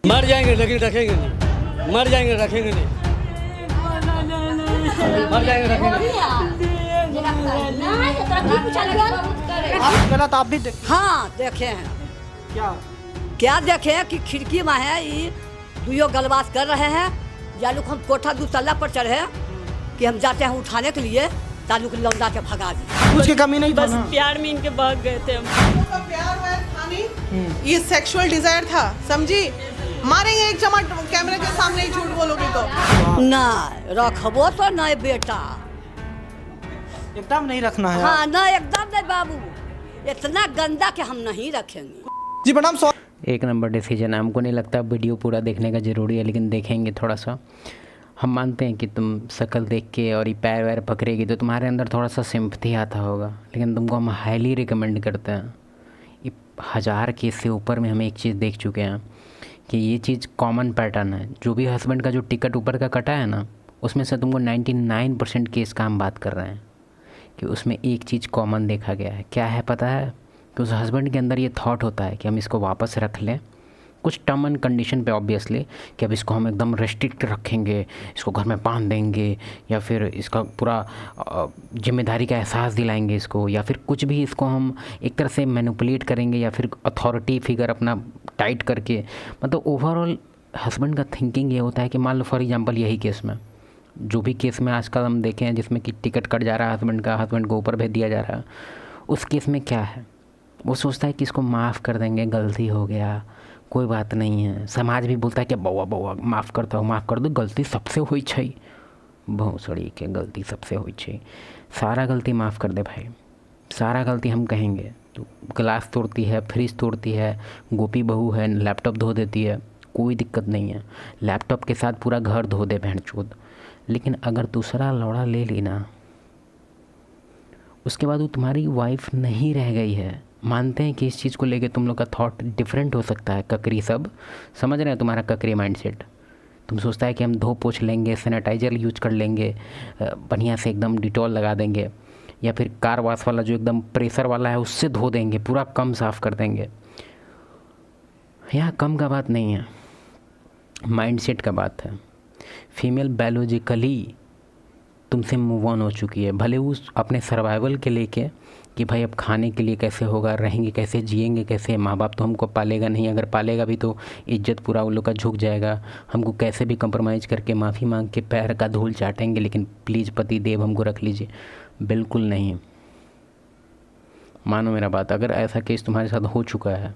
मर जाएंगे लेकिन रखेंगे नहीं, मर जाएंगे रखेंगे नहीं, मर जाएंगे रखेंगे आप गलत आप भी देख हाँ देखे हैं। क्या क्या देखे हैं कि खिड़की में है ये दुयो गलबात कर रहे हैं। या लोग हम कोठा 2 तल्ला पर चढ़े कि हम जाते हैं उठाने के लिए, तालुक लौंडा के भगा दी। कुछ की कमी नहीं था बस ना। प्यार में इनके भाग गए थे हम। का प्यार व्यार था नहीं, ये सेक्सुअल डिजायर था, समझी। मारेंगे एक चमट कैमरे के सामने ही झूठ बोलोगे तो। ना रखबो तो नहीं बेटा, एकदम नहीं रखना है। हाँ ना एकदम नहीं बाबू, इतना गंदा कि हम नहीं रखेंगे। जी मैडम एक नंबर डिसीजन है। हमको नहीं लगता वीडियो पूरा देखने का ज़रूरी है, लेकिन देखेंगे थोड़ा सा। हम मानते हैं कि तुम शक्ल देख के और ये पैर वैर पकड़ेगी तो तुम्हारे अंदर थोड़ा सा सिंपथी आता होगा, लेकिन तुमको हम हाईली रिकमेंड करते हैं। ये 1000 केस से ऊपर में हम एक चीज़ देख चुके हैं कि ये चीज़ कॉमन पैटर्न है। जो भी हस्बैंड का जो टिकट ऊपर का कटा है ना, उसमें से तुमको 99% केस का हम बात कर रहे हैं कि उसमें एक चीज़ कॉमन देखा गया है। क्या है पता है? कि उस हस्बैंड के अंदर ये थॉट होता है कि हम इसको वापस रख लें, कुछ टर्म एंड कंडीशन पे ऑब्वियसली, कि अब इसको हम एकदम रेस्ट्रिक्ट रखेंगे, इसको घर में बांध देंगे, या फिर इसका पूरा जिम्मेदारी का एहसास दिलाएंगे इसको, या फिर कुछ भी इसको हम एक तरह से मैनिपुलेट करेंगे, या फिर अथॉरिटी फिगर अपना टाइट करके। मतलब ओवरऑल हस्बैंड का थिंकिंग ये होता है कि मान लो फॉर एग्जांपल यही केस में, जो भी केस में आजकल हम देखें हैं जिसमें कि टिकट कट जा रहा है हस्बैंड का, हस्बैंड को ऊपर भेज दिया जा रहा है, उस केस में क्या है? वो सोचता है कि इसको माफ़ कर देंगे, गलती हो गया, कोई बात नहीं है। समाज भी बोलता है कि बउआ बउआ माफ़ करता हूँ, माफ़ कर दो, गलती सबसे हुई छै, भोसड़ी के गलती सबसे हुई छै। सारा गलती माफ़ कर दे भाई, सारा गलती हम कहेंगे। तो गिलास तोड़ती है, फ्रिज तोड़ती है, गोपी बहू है, लैपटॉप धो देती है, कोई दिक्कत नहीं है। लैपटॉप के साथ पूरा घर धो दे भैंचोद। लेकिन अगर दूसरा लौड़ा ले ली ना, उसके बाद वो तुम्हारी वाइफ नहीं रह गई है। मानते हैं कि इस चीज़ को लेके तुम लोग का थॉट डिफरेंट हो सकता है, ककरी सब समझ रहे हैं तुम्हारा ककरी माइंडसेट। तुम सोचता है कि हम धो पोछ लेंगे, सैनिटाइज़र यूज कर लेंगे, बढ़िया से एकदम डिटॉल लगा देंगे, या फिर कार वाश वाला जो एकदम प्रेशर वाला है उससे धो देंगे, पूरा कम साफ़ कर देंगे। यहाँ कम का बात नहीं है, माइंडसेट का बात है। फीमेल बायोलॉजिकली तुमसे मूव ऑन हो चुकी है, भले उस अपने सर्वाइवल के लेके कि भाई अब खाने के लिए कैसे होगा, रहेंगे कैसे, जिएंगे कैसे, माँ बाप तो हमको पालेगा नहीं, अगर पालेगा भी तो इज्जत पूरा उन लोग का झुक जाएगा, हमको कैसे भी कंप्रोमाइज़ करके माफ़ी मांग के पैर का धूल चाटेंगे, लेकिन प्लीज़ पति देव हमको रख लीजिए। बिल्कुल नहीं। मानो मेरा बात, अगर ऐसा केस तुम्हारे साथ हो चुका है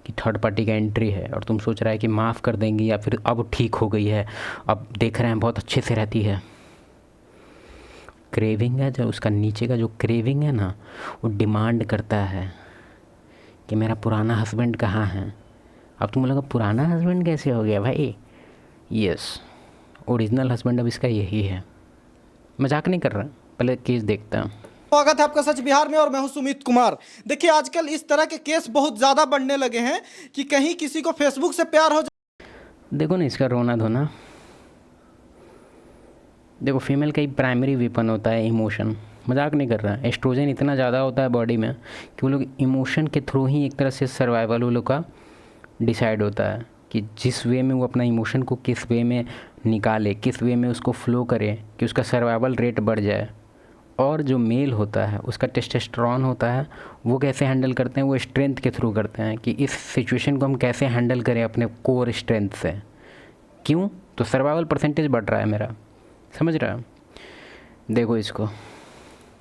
कि थर्ड पार्टी का एंट्री है और तुम सोच रहा है कि माफ़ कर देंगे या फिर अब ठीक हो गई है, अब देख रहे हैं बहुत अच्छे से रहती है, क्रेविंग है जो उसका नीचे का जो क्रेविंग है ना, वो डिमांड करता है कि मेरा पुराना हस्बैंड कहाँ है। अब तुम लोग पुराना हस्बैंड कैसे हो गया भाई? यस, ओरिजिनल हस्बैंड अब इसका यही है। मजाक नहीं कर रहा, पहले केस देखता हूँ। स्वागत है आपका सच बिहार में और मैं हूं सुमित कुमार। देखिए आजकल इस तरह के केस बहुत ज़्यादा बढ़ने लगे हैं कि कहीं किसी को फेसबुक से प्यार हो देखो ना इसका रोना धोना। देखो फीमेल का ही प्राइमरी वेपन होता है इमोशन, मजाक नहीं कर रहा है। एस्ट्रोजन इतना ज़्यादा होता है बॉडी में कि वो लोग इमोशन के थ्रू ही एक तरह से सर्वाइवल वो लोग का डिसाइड होता है कि जिस वे में वो अपना इमोशन को किस वे में निकाले, किस वे में उसको फ्लो करे कि उसका सर्वाइवल रेट बढ़ जाए। और जो मेल होता है उसका टेस्टोस्टेरोन होता है, वो कैसे हैंडल करते हैं? वो स्ट्रेंथ के थ्रू करते हैं कि इस सिचुएशन को हम कैसे हैंडल करें अपने कोर स्ट्रेंथ से। क्यों? तो सर्वाइवल परसेंटेज बढ़ रहा है मेरा, समझ रहा है? देखो इसको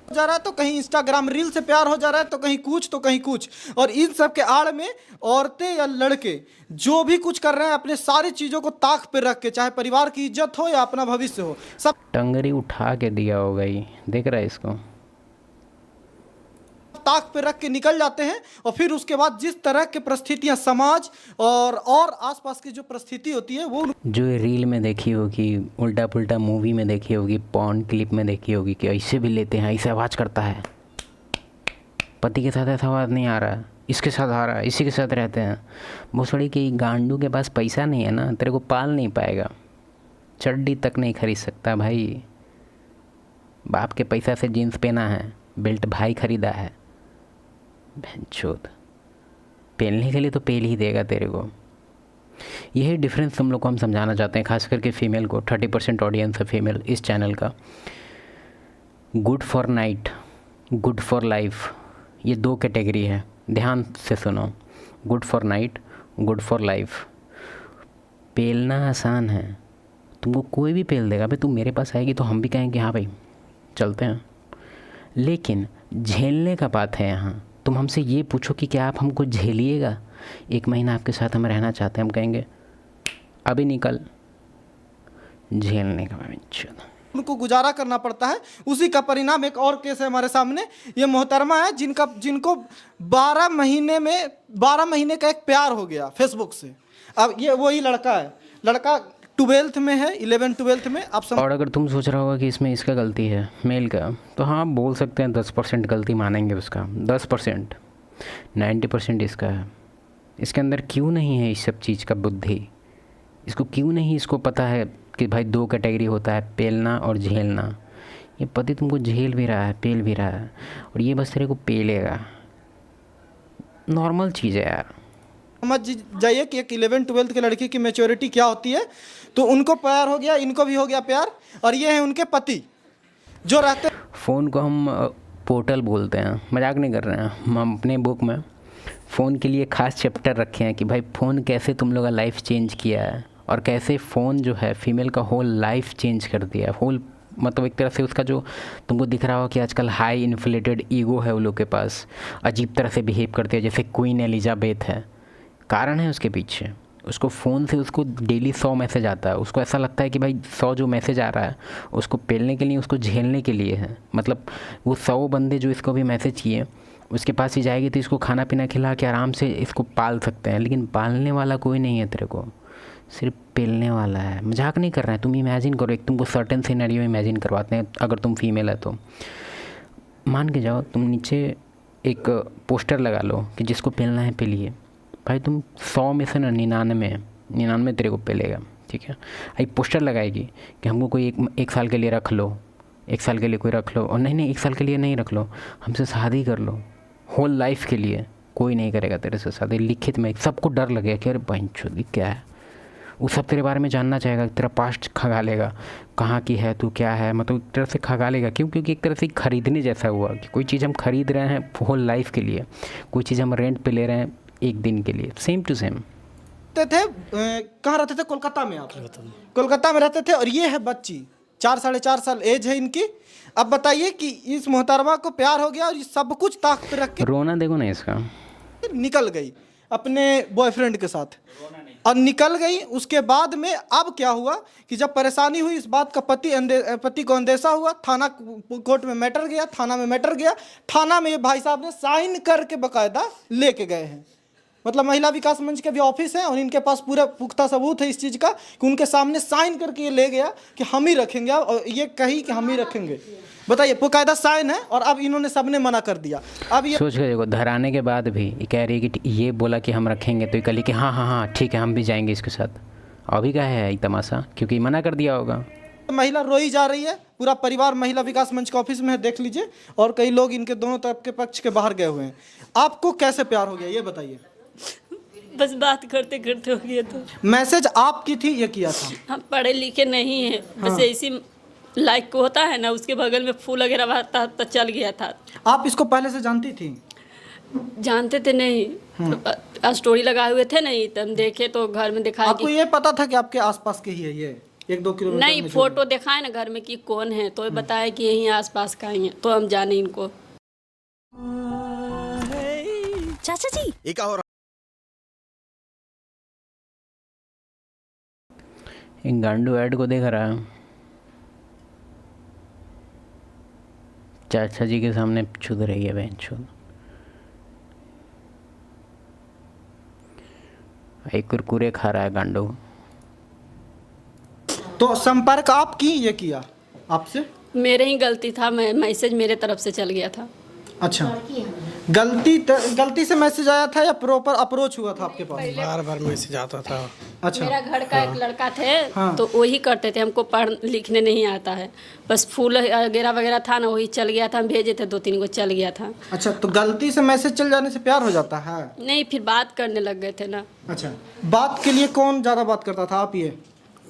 जा रहा है तो कहीं इंस्टाग्राम रील से प्यार हो जा रहा है, तो कहीं कुछ तो कहीं कुछ। और इन सब के आड़ में औरतें या लड़के जो भी कुछ कर रहे हैं अपने सारी चीज़ों को ताक पे रख के, चाहे परिवार की इज्जत हो या अपना भविष्य हो, सब टंगरी उठा के दिया होगा ही। देख रहा है इसको, ताक पे रख के निकल जाते हैं। और फिर उसके बाद जिस तरह की परिस्थितियां समाज और आसपास की जो परिस्थिति होती है वो जो ये रील में देखी होगी, उल्टा पुल्टा मूवी में देखी होगी, पॉर्न क्लिप में देखी होगी कि ऐसे भी लेते हैं, ऐसे आवाज़ करता है, पति के साथ ऐसा आवाज़ नहीं आ रहा है, इसके साथ आ रहा है, इसी के साथ रहते हैं। भोसड़ी कि गांडू के पास पैसा नहीं है ना, तेरे को पाल नहीं पाएगा, चड्डी तक नहीं खरीद सकता भाई। बाप के पैसा से जीन्स पहना है, बेल्ट भाई खरीदा है, भैंचोद पहनने के लिए तो पेल ही देगा तेरे को। यही डिफरेंस तुम लोग को हम समझाना चाहते हैं, खास करके फ़ीमेल को। 30% ऑडियंस है फीमेल इस चैनल का। Good for night, good for life, ये 2 कैटेगरी है, ध्यान से सुनो। Good for night, good for life. पेलना आसान है, तुमको कोई भी पेल देगा। भाई तुम मेरे पास आएगी तो हम भी कहेंगे हाँ भाई चलते हैं, लेकिन झेलने का बात है यहाँ। तुम हमसे ये पूछो कि क्या आप हमको झेलिएगा, 1 महीना आपके साथ हम रहना चाहते हैं, हम कहेंगे अभी निकल। झेलने का उनको गुजारा करना पड़ता है। उसी का परिणाम एक और केस है हमारे सामने। ये मोहतरमा है जिनको 12 महीने का एक प्यार हो गया फेसबुक से। अब ये वही लड़का है, लड़का 12th में है, 11-12th में। आप और अगर तुम सोच रहा होगा कि इसमें इसका गलती है मेल का, तो हाँ बोल सकते हैं 10% गलती मानेंगे उसका, 10%, 90% इसका है। इसके अंदर क्यों नहीं है इस सब चीज़ का बुद्धि? इसको क्यों नहीं इसको पता है कि भाई 2 कैटेगरी होता है, पेलना और झेलना। ये पति तुमको झेल भी रहा है, पेल भी रहा है, और ये बस तेरे को पेलेगा। नॉर्मल चीज़ है यार। समझ जाइए कि एक 11-12th के लड़की की मैच्योरिटी क्या होती है। तो उनको प्यार हो गया, इनको भी हो गया प्यार, और ये हैं उनके पति जो रहते। फ़ोन को हम पोर्टल बोलते हैं, मजाक नहीं कर रहे हैं। हम अपने बुक में फ़ोन के लिए ख़ास चैप्टर रखे हैं कि भाई फ़ोन कैसे तुम लोग का लाइफ चेंज किया है, और कैसे फ़ोन जो है फीमेल का होल लाइफ चेंज कर दिया है। होल मतलब एक तरह से उसका जो तुमको दिख रहा हो कि आजकल हाई इन्फ्लेटेड ईगो है उन लोग के पास, अजीब तरह से बिहेव करते हैं जैसे क्वीन एलिजाबेथ है। कारण है उसके पीछे, उसको फ़ोन से उसको डेली 100 मैसेज आता है। उसको ऐसा लगता है कि भाई 100 जो मैसेज आ रहा है उसको पेलने के लिए, उसको झेलने के लिए है। मतलब वो 100 बंदे जो इसको भी मैसेज किए उसके पास ही जाएगी तो इसको खाना पीना खिला के आराम से इसको पाल सकते हैं, लेकिन पालने वाला कोई नहीं है तेरे को, सिर्फ पेलने वाला है। मजाक नहीं कर रहे हैं। तुम इमेजिन करो, एक तुमको सर्टेन सिनेरियो इमेजिन करवाते हैं। अगर तुम फीमेल है तो मान के जाओ, तुम नीचे एक पोस्टर लगा लो कि जिसको पेलना है पेलिए। भाई तुम 100 में से ना 99 तेरे को पेलेगा, ठीक है। एक पोस्टर लगाएगी कि हमको कोई एक साल के लिए रख लो, 1 साल के लिए कोई रख लो, और नहीं 1 साल के लिए नहीं रख लो, हमसे शादी कर लो होल लाइफ के लिए। कोई नहीं करेगा तेरे से शादी, लिखित में। सबको डर लगेगा कि अरे बहनचोद क्या है, वो सब तेरे बारे में जानना चाहेगा, तेरा पास्ट खंगालेगा, कहाँ की है तू, क्या है, मतलब एक तरह से खंगालेगा। क्यों? क्योंकि एक तरह से खरीदने जैसा हुआ कि कोई चीज़ हम खरीद रहे हैं होल लाइफ के लिए, कोई चीज़ हम रेंट पे ले रहे हैं 1 दिन के लिए। Same to same. कहाँ रहते थे? कोलकाता में। आप कोलकाता में रहते थे, और ये है बच्ची 4-4.5 साल एज है इनकी। अब बताइए कि इस मोहतरमा को प्यार हो गया और ये सब कुछ ताक पे रख के रोना देखो ना इसका, निकल गई अपने बॉयफ्रेंड के साथ, और निकल गई। उसके बाद में अब क्या हुआ कि जब परेशानी हुई, इस बात का पति को अंदेशा हुआ, थाना कोर्ट में मैटर गया, थाना में मैटर गया। थाना में ये भाई साहब ने साइन करके बकायदा लेके गए हैं। मतलब महिला विकास मंच के भी ऑफिस है, और इनके पास पूरा पुख्ता सबूत है इस चीज़ का कि उनके सामने साइन करके ये ले गया कि हम ही रखेंगे, और ये कही कि हम ही रखेंगे। बताइए, बकायदा साइन है, और अब इन्होंने सबने मना कर दिया। अब ये सोच के देखो, धराने के बाद भी ये कह रही है कि ये बोला कि हम रखेंगे, तो ये कह ली कि हाँ ठीक है हम भी जाएंगे इसके साथ। अभी का है एक तमाशा, क्योंकि मना कर दिया होगा। महिला रोई जा रही है, पूरा परिवार महिला विकास मंच के ऑफिस में है, देख लीजिए, और कई लोग इनके दोनों तरफ के पक्ष के बाहर गए हुए हैं। आपको कैसे प्यार हो गया ये बताइए? बस बात करते करते हो गया। तो मैसेज आपकी थी, ये किया था? हम पढ़े लिखे नहीं हैं, बस ऐसी लाइक को होता है ना, उसके बगल में फूल वगैरह आता तो चल गया था। आप इसको पहले से जानती थी? जानते थे नहीं, तो स्टोरी लगाए हुए थे नहीं, तो हम देखे तो घर में दिखाया। आपको ये पता था कि आपके आसपास के ही है ये 1-2 किलोमीटर? नहीं, फोटो दिखाए ना घर में कि कौन है, तो बताया कि यहीं आसपास का ही है, तो हम जाने इनको। चाचा जी एक और एक गांडू ऐड को देख रहा है, चाचा जी के सामने छुद रही है बहन छुद। एक कुरकुरे खा रहा है गांडू। तो संपर्क आप की ये किया आपसे? मेरे ही गलती था, मैं मैसेज मेरे तरफ से चल गया था। अच्छा, गलती से मैसेज आया था या प्रॉपर अप्रोच हुआ था आपके पास? बार मैसेज आता था। अच्छा। मेरा घर का एक लड़का थे हाँ। तो वही करते थे, हमको पढ़ लिखने नहीं आता है, बस फूल वगैरह वगैरह था ना वही चल गया था, हम भेजे थे 2-3 को चल गया था। अच्छा, तो गलती से मैसेज चल जाने से प्यार हो जाता है? नहीं फिर बात करने लग गए थे ना। अच्छा, बात के लिए कौन ज़्यादा बात करता था, आप ये?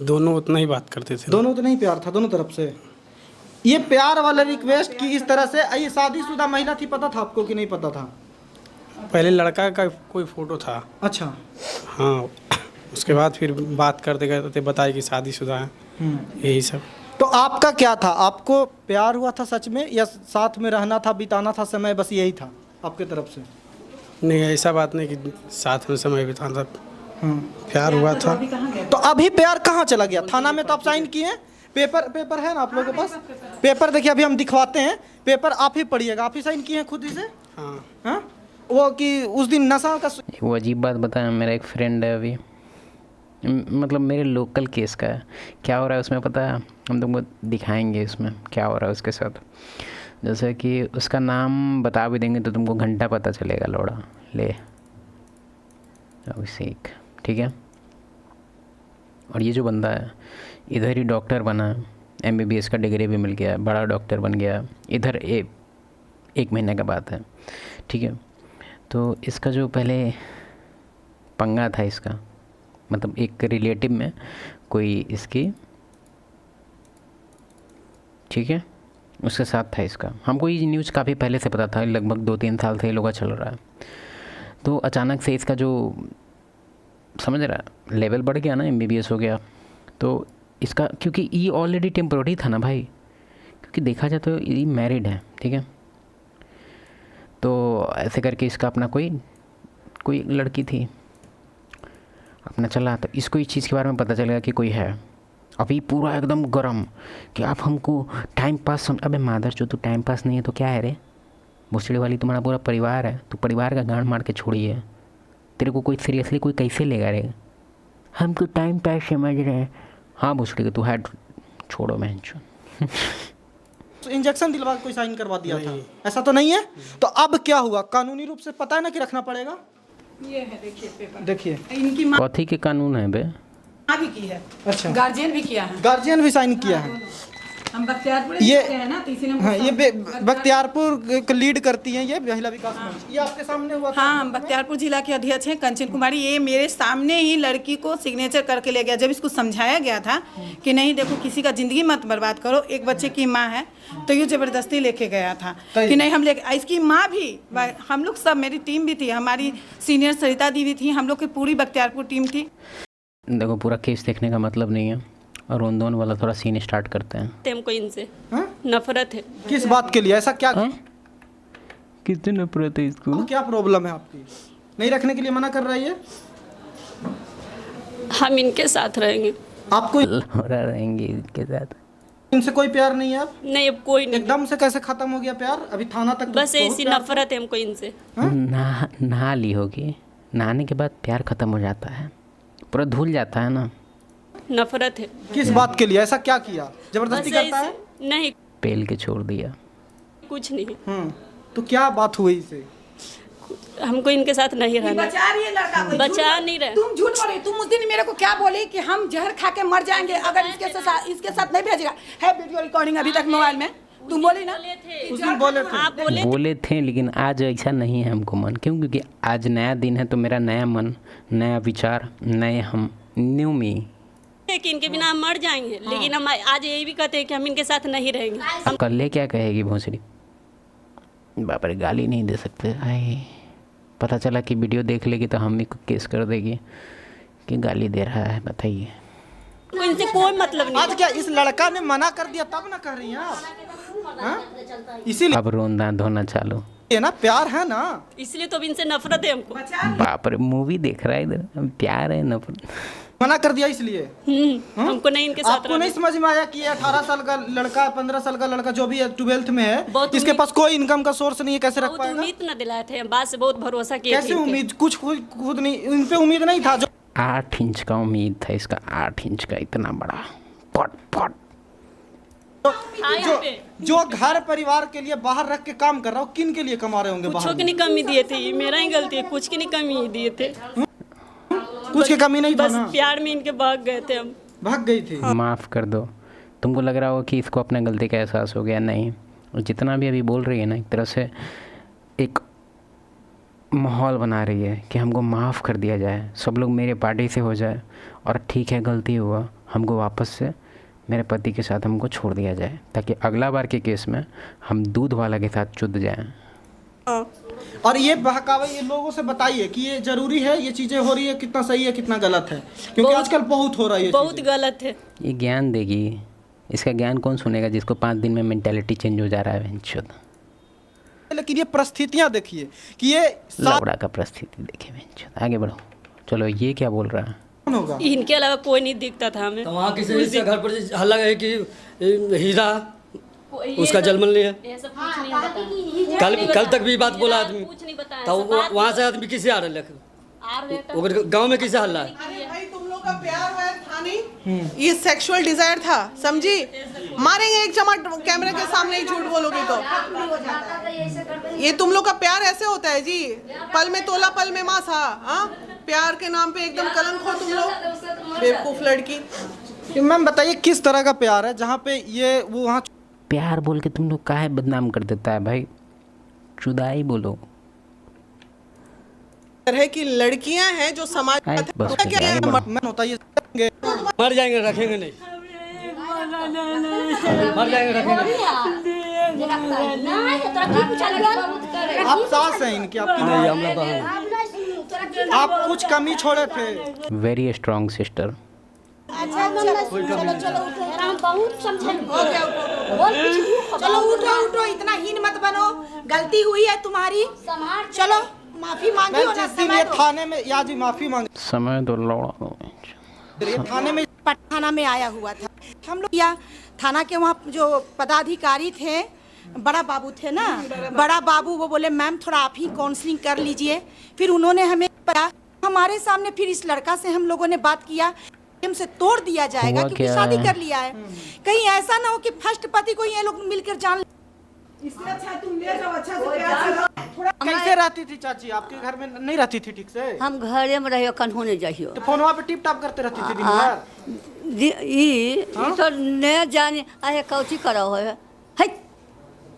दोनों उतना ही बात करते थे। दोनों तो नहीं, प्यार था दोनों तरफ से। ये प्यार वाला रिक्वेस्ट की इस तरह से, ये शादीशुदा महिला थी, पता था आपको कि नहीं पता था? पहले लड़का का कोई फोटो था। अच्छा। हाँ, उसके बाद फिर बात करते गए थे, बताए कि शादीशुदा है, यही सब। तो आपका क्या था? आपको प्यार हुआ था सच में, या साथ में रहना था, बिताना था समय, बस यही था आपके तरफ से? नहीं, ऐसा बात नहीं कि साथ में समय बिताना था, प्यार हुआ था। तो अभी प्यार कहाँ चला गया? थाना में तो आप साइन किए हैं, पेपर है ना आप लोगों के पास? पेपर देखिए, अभी हम दिखवाते हैं, पेपर आप ही पढ़िएगा, आप ही साइन किए हैं खुद ही से? हाँ। हाँ, वो कि उस दिन नशा का वो अजीब बात बताया, मेरा एक फ्रेंड है अभी, मतलब मेरे लोकल केस का है। क्या हो रहा है उसमें पता है? हम तुमको दिखाएंगे इसमें क्या हो रहा है उसके साथ। जैसे कि उसका नाम बता भी देंगे तो तुमको घंटा पता चलेगा। लौड़ा ले अभिषेक, ठीक है। और ये जो बंदा है इधर ही डॉक्टर बना, MBBS का डिग्री भी मिल गया, बड़ा डॉक्टर बन गया इधर। एक महीने का बात है, ठीक है। तो इसका जो पहले पंगा था इसका, मतलब एक रिलेटिव में कोई इसकी, ठीक है, उसके साथ था इसका। हमको ये न्यूज़ काफ़ी पहले से पता था, लगभग 2-3 साल से ये लोग चल रहा है। तो अचानक से इसका जो, समझ रहा है, लेवल बढ़ गया ना, MBBS हो गया, तो इसका, क्योंकि ये ऑलरेडी टेम्प्रोरी था ना भाई, क्योंकि देखा जाए तो ये मैरिड है, ठीक है। तो ऐसे करके इसका अपना कोई लड़की थी, अपना चला, तो इसको इस चीज़ के बारे में पता चलेगा कि कोई है। अभी पूरा एकदम गरम कि आप हमको टाइम पास अबे मादर जो, तू टाइम पास नहीं है तो क्या है रे? भोसड़ी वाली तुम्हारा पूरा परिवार है, तो परिवार का गांड मार के छोड़ी है। तेरे को कोई सीरियसली कोई कैसे लेगा रे? हम तो टाइम पास समझ रहे हैं। हाँ भोसड़ी के तू है, छोड़ो मैं। इंजेक्शन दिलवा के कोई साइन करवा दिया था, ऐसा तो नहीं है? तो अब क्या हुआ? कानूनी रूप से पता है ना कि रखना पड़ेगा। ये है, देखिए पेपर, देखिए इनकी माँ कॉथी के कानून है बे? भी की है, अच्छा, गार्जियन भी किया है, गार्जियन भी साइन किया है। हम बख्तियारपुर ये हैं ना, तो इसीलिए हाँ, ये बख्तियारपुर को लीड करती हैं, ये महिला विकास मंच। ये आपके सामने हुआ था? हाँ, हम बख्तियारपुर जिला के अध्यक्ष हैं कंचन कुमारी। ये मेरे सामने ही लड़की को सिग्नेचर करके ले गया। जब इसको समझाया गया था कि नहीं देखो, किसी का जिंदगी मत बर्बाद करो, एक बच्चे की माँ है, तो ये जबरदस्ती लेके गया था कि नहीं हम लेके। इसकी माँ भी, हम लोग सब, मेरी टीम भी थी, हमारी सीनियर सरिता दी भी थी, हम लोग की पूरी बख्तियारपुर टीम थी। देखो, पूरा केस देखने का मतलब नहीं है, और रोन वाला थोड़ा सीन स्टार्ट करते हैं। हमको इनसे हाँ? नफरत है। किस बात के लिए? ऐसा क्या? किससे नफरत है इसको? अब क्या प्रॉब्लम है आपकी? नहीं रखने के लिए मना कर रही है? हम इनके साथ रहेंगे। आपको रहेंगे इनके साथ? इनसे कोई प्यार नहीं है अब? नहीं, अब कोई नहीं, एकदम से कैसे खत्म हो गया प्यार? अभी थाना तक बस ऐसी नफरत है हमको इनसे। नहा ली होगी, नहाने के बाद प्यार खत्म हो जाता है, पूरा धुल जाता है ना। नफरत है। किस बात के लिए? ऐसा क्या किया? जबरदस्ती करता है? नहीं, पेल के छोड़ दिया। कुछ नहीं। तो क्या बात हुई इसे? हमको इनके साथ नहीं रहना। बचा रही है लड़का को, बचा नहीं रहे। तुम झूठ बोल रही। तुम उस दिन मेरे को क्या बोली कि हम जहर खा के मर जाएंगे अगर इसके साथ नहीं भेजेगा। है वीडियो रिकॉर्डिंग अभी तक मोबाइल में, तुम बोली ना उस दिन बोले थे। आप बोले थे, लेकिन आज ऐसा नहीं है हमको मन। क्यों? क्योंकि आज नया दिन है, तो मेरा नया मन, नया विचार, नए हम, न्यू मी। कि इनके बिना हम मर जाएंगे, लेकिन हम आज यही भी कहते हैं कि हम इनके साथ नहीं रहेंगे। अब कल क्या कहेगी भोसड़ी? बाप रे, गाली नहीं दे सकते। आए पता चला कि वीडियो देख लेगी तो हम भी केस कर देगी कि गाली दे रहा है। बताइए, तो इनसे कोई मतलब नहीं। आज क्या इस लड़का ने मना कर दिया तब ना कर रही हैं आप? इसीलिए अब रोना धोना चालू ये ना, प्यार है ना, इसलिए तो अब इनसे नफरत है हमको। बाप रे, मूवी देख रहा है इधर, प्यार है नफरत। मना कर दिया इसलिए। हमको नहीं इनके साथ आपको नहीं समझ में आया कि 18 साल का लड़का, 15 साल का लड़का, जो भी है 12th में है, बहुत इसके पास कोई इनकम का सोर्स नहीं है, कैसे रख बहुत पाएगा? उम्मीद न दिलाए थे, बात से बहुत भरोसा किया। कैसे उम्मीद? कुछ खुद नहीं, इन पे उम्मीद नहीं था। जो 8 इंच का उम्मीद था इसका, 8 इंच का, इतना बड़ा पट पट। जो घर परिवार के लिए बाहर रख के काम कर रहा हो, किन के लिए कमा रहे होंगे कुछ बाहर? की नहीं कमी दिए थे, ये मेरा ही गलती है, कुछ की नहीं कमी दिए थे। कुछ की कमी नहीं था बस ना? प्यार में इनके भाग गए थे हम। भाग गई थी। माफ़ कर दो। तुमको लग रहा हो कि इसको अपने गलती का एहसास हो गया, नहीं। जितना भी अभी बोल रही है ना, एक तरह से एक माहौल बना रही है कि हमको माफ़ कर दिया जाए, सब लोग मेरे पार्टी से हो जाए और ठीक है गलती हुआ, हमको वापस से मेरे पति के साथ हमको छोड़ दिया जाए, ताकि अगला बार के केस में हम दूध वाला के साथ चुद जाएं। और ये बहकावा ये लोगों से बताइए कि ये जरूरी है, ये चीजें हो रही है, कितना सही है कितना गलत है, क्योंकि आजकल बहुत हो रहा है ये बहुत चीजें। गलत है। ये ज्ञान देगी, इसका ज्ञान कौन सुनेगा जिसको 5 दिन में मेंटालिटी चेंज हो जा रहा है बेंचोद। लेकिन ये परिस्थितियां देखिए कि ये लौड़ा का परिस्थिति देखे बेंचोद। आगे बढ़ो। चलो, ये क्या बोल रहा है? कौन होगा? इनके अलावा कोई नहीं दिखता था हमें। तो वहाँ किसी घर पर हल्ला है कि हीरा उसका जलमल नहीं है। कल तक भी बात बोला आदमी, तो वहाँ से आदमी किसे आ रहे गाँव में किसे हल्ला है? अरे भाई तुम लोग का प्यार है था नहीं, ये सेक्सुअल डिजायर था, समझी? मारेंगे एक चमाट कैमरे के सामने ही झूठ बोलोगे तो। ये तुम लोग का प्यार ऐसे होता है जी, पल में तोला पल में मासा। हाँ, प्यार के नाम पे एकदम कलंक हो तुम लोग, बेवकूफ लड़की। मैम बताइए किस तरह का प्यार है जहाँ पे ये वो वहाँ प्यार बोल के तुम लोग काहे बदनाम कर देता है भाई? चुदाई बोलो। तरह की लड़कियां हैं जो समाज आए, बस क्या क्या है? मैम होता है ये मर जाएंगे रखेंगे नहीं, मर जाएंगे रखेंगे नहीं। आप सास हैं इनकी, आपकी नहीं, हम लोग बहन। आप कुछ कमी छोड़े थे। Very strong sister. चलो उठो उठो, इतना हीन मत बनो, गलती हुई है तुम्हारी, चलो माफी मांगी हो ना। जिस दिन ये थाने में या जी माफी मांगे, समय तो लौड़ा ये थाने में थाना में आया हुआ था। हम लोग या थाना के वहाँ जो पदाधिकारी थे, बड़ा बाबू थे ना, बड़ा बाबू, वो बोले मैम थोड़ा आप ही काउंसलिंग कर लीजिए। फिर उन्होंने हमें हमारे सामने फिर इस लड़का से हम लोगों ने बात किया, हमसे तोड़ दिया जाएगा क्योंकि शादी कर लिया है। कहीं ऐसा ना हो कि फर्स्ट पति को ये लोग मिलकर जान। इससे अच्छा तुम ले जाओ, अच्छा से प्यार से थोड़ा। कैसे रहती थी चाची? आपके घर में नहीं रहती थी ठीक से? हम घरे में रहियो, कन्हों जाइयो। तो फोनवा पे टिप टाप करते रहती थी दिन भर? ई तो ने जाने आहे कौची करो है,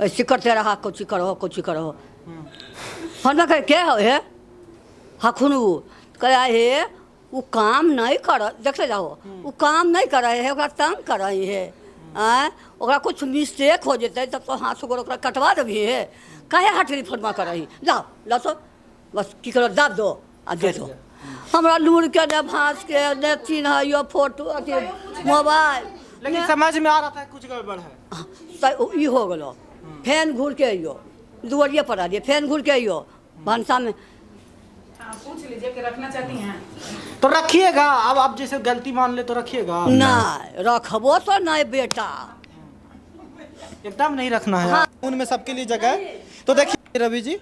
ऐसे करते रहा, कौची करो फोन में क्या है हखुन कहा है वो काम नहीं कर, देख जाओ वो काम नहीं कर रहे है, ओकरा तंग कर रही है। ओकरा कुछ मिस्टेक हो जाते तब तो हाथ से ओकरा कटवा देवी है, काहे हटरी फोनमा कर रही। जाओ ला तो बस की करो, दाब दो आ दे दो। हमरा लूर के ने भांस के ने चिन्ह फोटो अथी मोबाइल, लेकिन समझ में आ रहा था कुछ गड़बड़ है। ई हो गलो। फैन घूर के अइयो, दुआरिया पर आ दिए, फैन घूर के अइयो भंसा में। पूछ लीजिए कि रखना चाहती हैं तो रखिएगा। अब आप जैसे गलती मान ले तो रखिएगा। नहीं रखबो तो नहीं बेटा, एकदम नहीं रखना है। उनमें सबके लिए जगह है। तो देखिए रवि जी,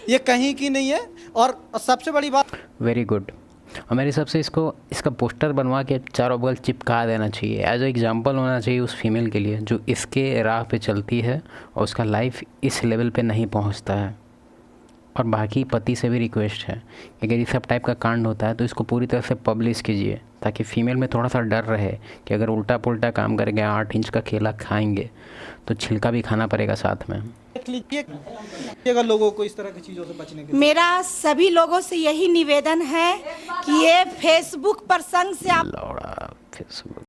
ये कहीं की नहीं है। और सबसे बड़ी बात, वेरी गुड। और मेरे हिसाब से इसका पोस्टर बनवा के चारों बगल चिपका देना चाहिए, एज ए एग्जाम्पल होना चाहिए उस फीमेल के लिए जो इसके राह पे चलती है और उसका लाइफ इस लेवल पे नहीं पहुंचता है। और बाकी पति से भी रिक्वेस्ट है कि अगर इस सब टाइप का कांड होता है तो इसको पूरी तरह से पब्लिश कीजिए, ताकि फीमेल में थोड़ा सा डर रहे कि अगर उल्टा पुल्टा काम करेंगे, 8 इंच का केला खाएंगे तो छिलका भी खाना पड़ेगा साथ में। देख लीजिएगा लोगों को इस तरह की चीज़ों से बचने के। मेरा सभी लोगों से यही निवेदन है कि ये फेसबुक पर संग से आप लौड़ा फेसबुक